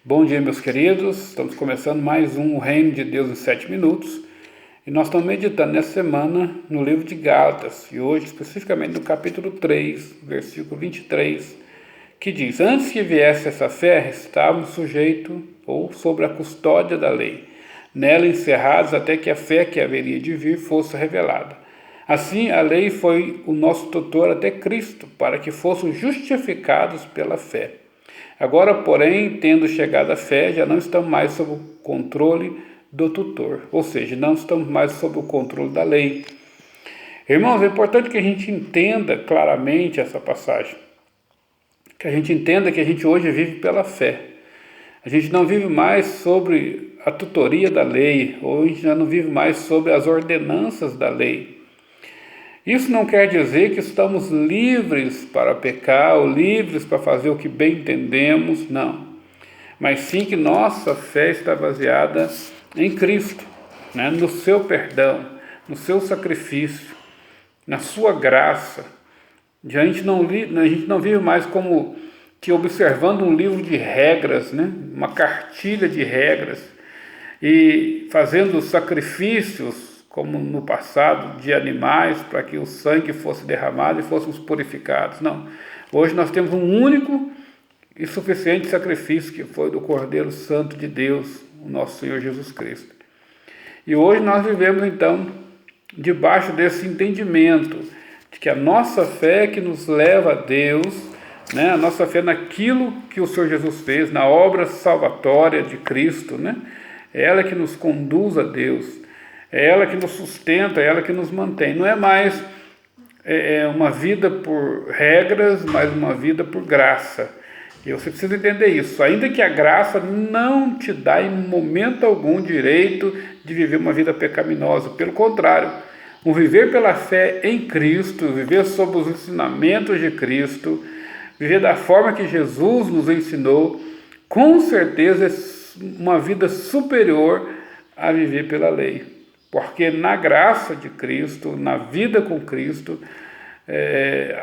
Bom dia, meus queridos. Estamos começando mais um Reino de Deus em 7 minutos. E nós estamos meditando nessa semana no livro de Gálatas. E hoje, especificamente no capítulo 3, versículo 23, que diz: Antes que viesse essa fé, estávamos sujeitos ou sobre a custódia da lei, nela encerrados até que a fé que haveria de vir fosse revelada. Assim, a lei foi o nosso tutor até Cristo, para que fossem justificados pela fé. Agora, porém, tendo chegado a fé, já não estamos mais sob o controle do tutor, ou seja, não estamos mais sob o controle da lei. Irmãos, é importante que a gente entenda claramente essa passagem, que a gente entenda que a gente hoje vive pela fé. A gente não vive mais sobre a tutoria da lei, ou a gente já não vive mais sobre as ordenanças da lei. Isso não quer dizer que estamos livres para pecar ou livres para fazer o que bem entendemos, não. Mas sim que nossa fé está baseada em Cristo, né? No seu perdão, no seu sacrifício, na sua graça. A gente não vive mais como que observando um livro de regras, né? Uma cartilha de regras, e fazendo sacrifícios como no passado, de animais, para que o sangue fosse derramado e fôssemos purificados. Não. Hoje nós temos um único e suficiente sacrifício, que foi do Cordeiro Santo de Deus, o nosso Senhor Jesus Cristo. E hoje nós vivemos, então, debaixo desse entendimento, de que a nossa fé que nos leva a Deus, né, a nossa fé naquilo que o Senhor Jesus fez, na obra salvatória de Cristo, né, é ela que nos conduz a Deus. É ela que nos sustenta, é ela que nos mantém. Não é mais uma vida por regras, mas uma vida por graça. E você precisa entender isso. Ainda que a graça não te dá em momento algum direito de viver uma vida pecaminosa. Pelo contrário, o viver pela fé em Cristo, viver sob os ensinamentos de Cristo, viver da forma que Jesus nos ensinou, com certeza é uma vida superior a viver pela lei. Porque na graça de Cristo, na vida com Cristo,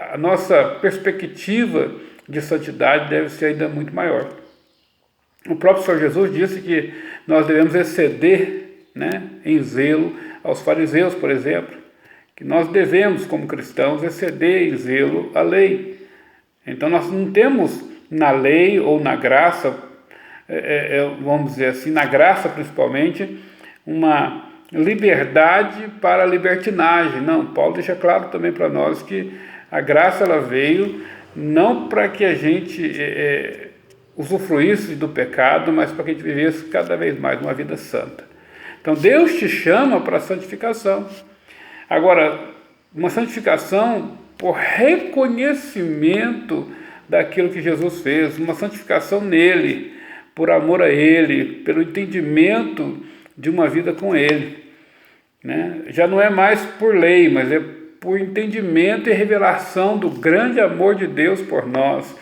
a nossa perspectiva de santidade deve ser ainda muito maior. O próprio Senhor Jesus disse que nós devemos exceder, né, em zelo aos fariseus, por exemplo, que nós devemos, como cristãos, exceder em zelo a lei. Então nós não temos na lei ou na graça, vamos dizer assim, na graça principalmente, uma liberdade para a libertinagem. Não, Paulo deixa claro também para nós que a graça ela veio não para que a gente usufruísse do pecado, mas para que a gente vivesse cada vez mais uma vida santa. Então Deus te chama para a santificação. Agora, uma santificação por reconhecimento daquilo que Jesus fez, uma santificação nele, por amor a ele, pelo entendimento de uma vida com ele, né? Já não é mais por lei, mas é por entendimento e revelação do grande amor de Deus por nós.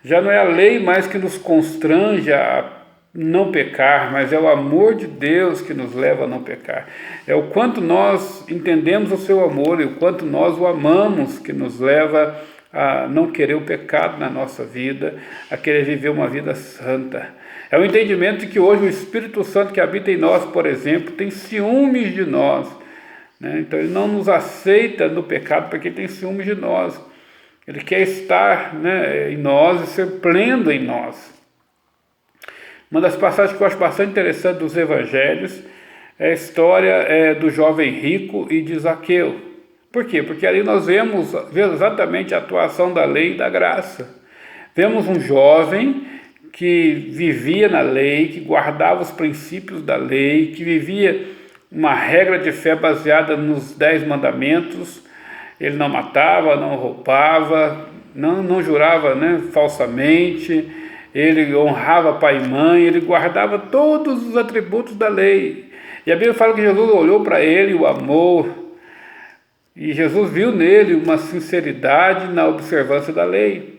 Já não é a lei mais que nos constrange a não pecar, mas é o amor de Deus que nos leva a não pecar. É o quanto nós entendemos o seu amor e o quanto nós o amamos que nos leva a não querer o pecado na nossa vida, a querer viver uma vida santa. É o entendimento de que hoje o Espírito Santo que habita em nós, por exemplo, tem ciúmes de nós, né? Então ele não nos aceita no pecado porque ele tem ciúmes de nós. Ele quer estar, né, em nós e ser pleno em nós. Uma das passagens que eu acho bastante interessante dos evangelhos é a história do jovem rico e de Zaqueu. Por quê? Porque ali nós vemos exatamente a atuação da lei e da graça. Vemos um jovem que vivia na lei, que guardava os princípios da lei, que vivia uma regra de fé baseada nos 10 mandamentos. Ele não matava, não roubava, não jurava, né, falsamente, ele honrava pai e mãe, ele guardava todos os atributos da lei. E a Bíblia fala que Jesus olhou para ele e o amou, e Jesus viu nele uma sinceridade na observância da lei.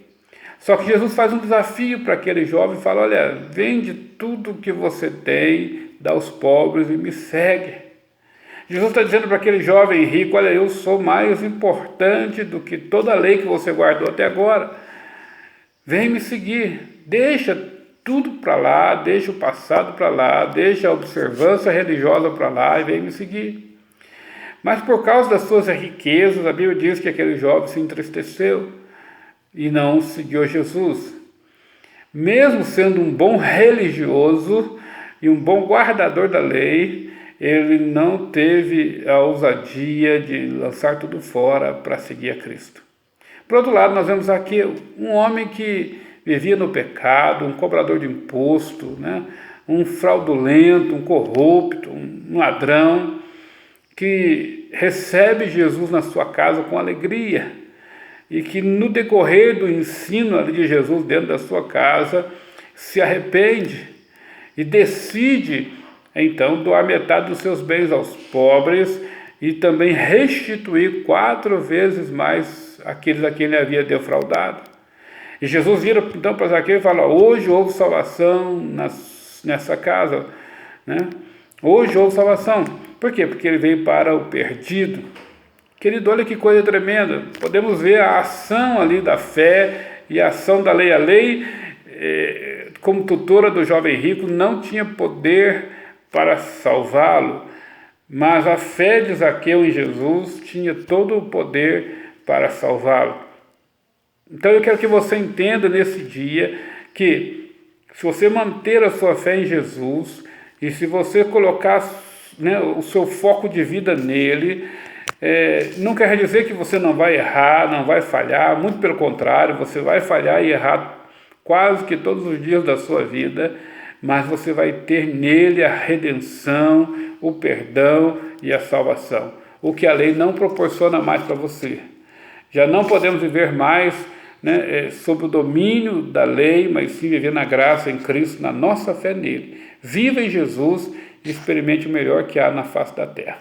Só que Jesus faz um desafio para aquele jovem e fala: olha, vende tudo que você tem, dá aos pobres e me segue. Jesus está dizendo para aquele jovem rico: olha, eu sou mais importante do que toda a lei que você guardou até agora. Vem me seguir, deixa tudo para lá, deixa o passado para lá, deixa a observância religiosa para lá e vem me seguir. Mas por causa das suas riquezas, a Bíblia diz que aquele jovem se entristeceu e não seguiu Jesus. Mesmo sendo um bom religioso e um bom guardador da lei, ele não teve a ousadia de lançar tudo fora para seguir a Cristo. Por outro lado, nós vemos aqui um homem que vivia no pecado, um cobrador de imposto, né? Um fraudulento, um corrupto, um ladrão, que recebe Jesus na sua casa com alegria e que no decorrer do ensino ali de Jesus dentro da sua casa se arrepende e decide então doar metade dos seus bens aos pobres e também restituir 4 vezes mais aqueles a quem ele havia defraudado. E Jesus vira então para Zaqueu e fala: hoje houve salvação nessa casa, né? Hoje houve salvação. Por quê? Porque ele veio para o perdido. Querido, olha que coisa tremenda. Podemos ver a ação ali da fé e a ação da lei. A lei, como tutora do jovem rico, não tinha poder para salvá-lo, mas a fé de Zaqueu em Jesus tinha todo o poder para salvá-lo. Então eu quero que você entenda nesse dia que se você manter a sua fé em Jesus e se você colocar, né, o seu foco de vida nele, não quer dizer que você não vai errar, não vai falhar, muito pelo contrário, você vai falhar e errar quase que todos os dias da sua vida, mas você vai ter nele a redenção, o perdão e a salvação, o que a lei não proporciona mais para você. Já não podemos viver mais, né, sob o domínio da lei, mas sim viver na graça em Cristo, na nossa fé nele. Viva em Jesus e experimente o melhor que há na face da terra.